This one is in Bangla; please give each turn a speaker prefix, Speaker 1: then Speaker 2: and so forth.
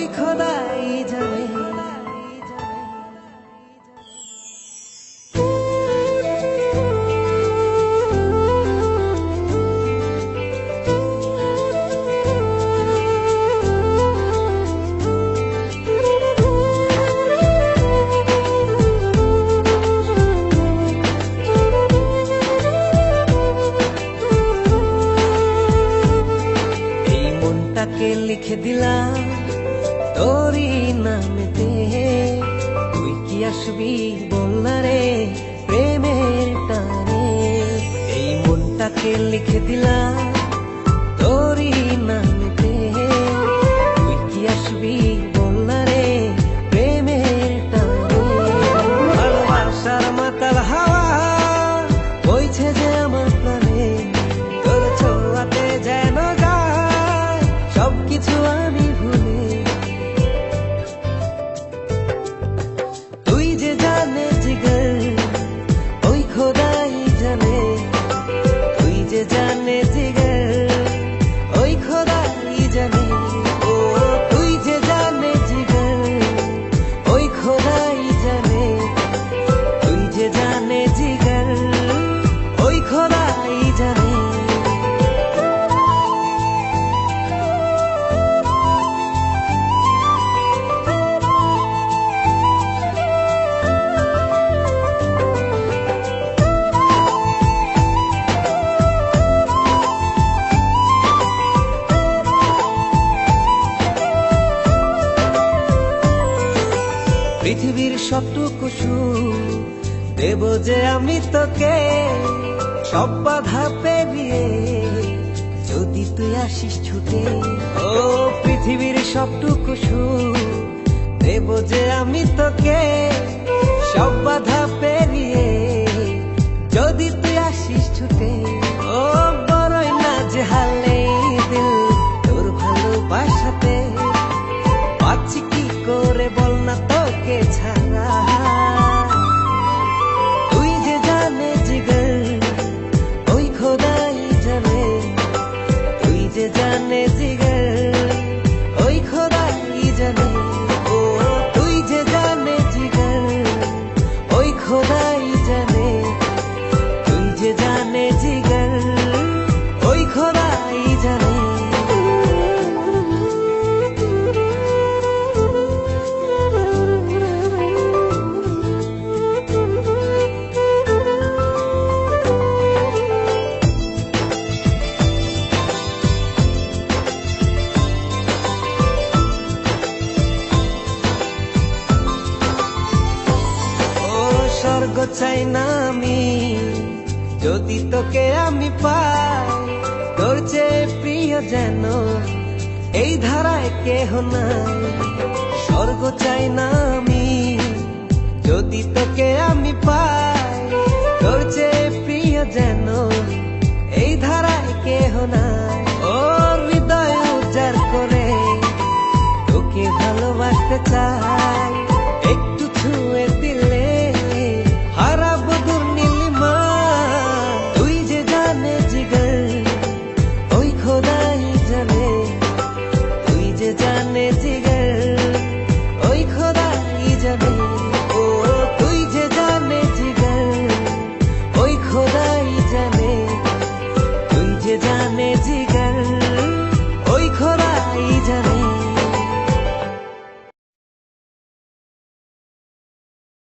Speaker 1: ওই খোদাই জানে। লিখে দিলাম তোরই নামেতে, তুই কি আসবি বলনা রে প্রেমের টানে। এই মনটাকে লিখে দিলাম তোরই নামেতে, তুই কি আসবি বলনা রে প্রেমের টানে। ভালোবাসার মাতাল হাওয়া বইছে যে আমার প্রাণে, তোর ছোঁয়াতে যেন সবকিছু আমি ভুলে। তুই যে জানে জিগর ওই খোদাই জানে, তুই যে জানে জিগর ওই খোদাই জানে। ও তুই যে জানে জিগর ওই খোদাই জানে, তুই যে জানে জিগর ওই খোদাই জানে। পৃথিবীর সবটুকু সুখ দেব যে আমি তোকে, সব বাধা পেরিয়ে যদি তুই আসিস ছুটে। ও পৃথিবীর সবটুকু সুখ দেব যে আমি তোকে, সব বাধা পেরিয়ে যদি তুই আসিস ছুটে। ও বড়ই না যে হালে দিল তোর ভালোবাসাতে, পাচ্ছি কি করে বল না তোকে ছাড়া। তুই যে জানে জিগর ওই খোদাই জানে, তুই যে জানে জিগর ওই খোদাই জানে। ও তুই যে জানে জিগর ওই খোদাই জানে, তুই যে জানে জিগর ওই খোদাই জানে। স্বর্গ চাই না আমি যদি তোকে আমি পাই, তোর চেয়ে প্রিয় যেন এই ধারায় কেহ নাই। স্বর্গ চাই না আমি যদি তোকে আমি পাই, তোর চেয়ে প্রিয় যেন এই ধারায় কেহ নাই। ও হৃদয় উজাড় করে তোকে ভালোবাসতে চাই, একটু ছুঁয়ে দিলে হারাবো দুর্নীলিমা। তুই যে জানে জিগর ওই খোদাই জানে, তুই যে জানে জিগর ওই খোদাই জানে। ও তুই যে জানে জিগর ওই খোদাই জানে, তুই যে জানে জিগর ওই খোদাই জানে।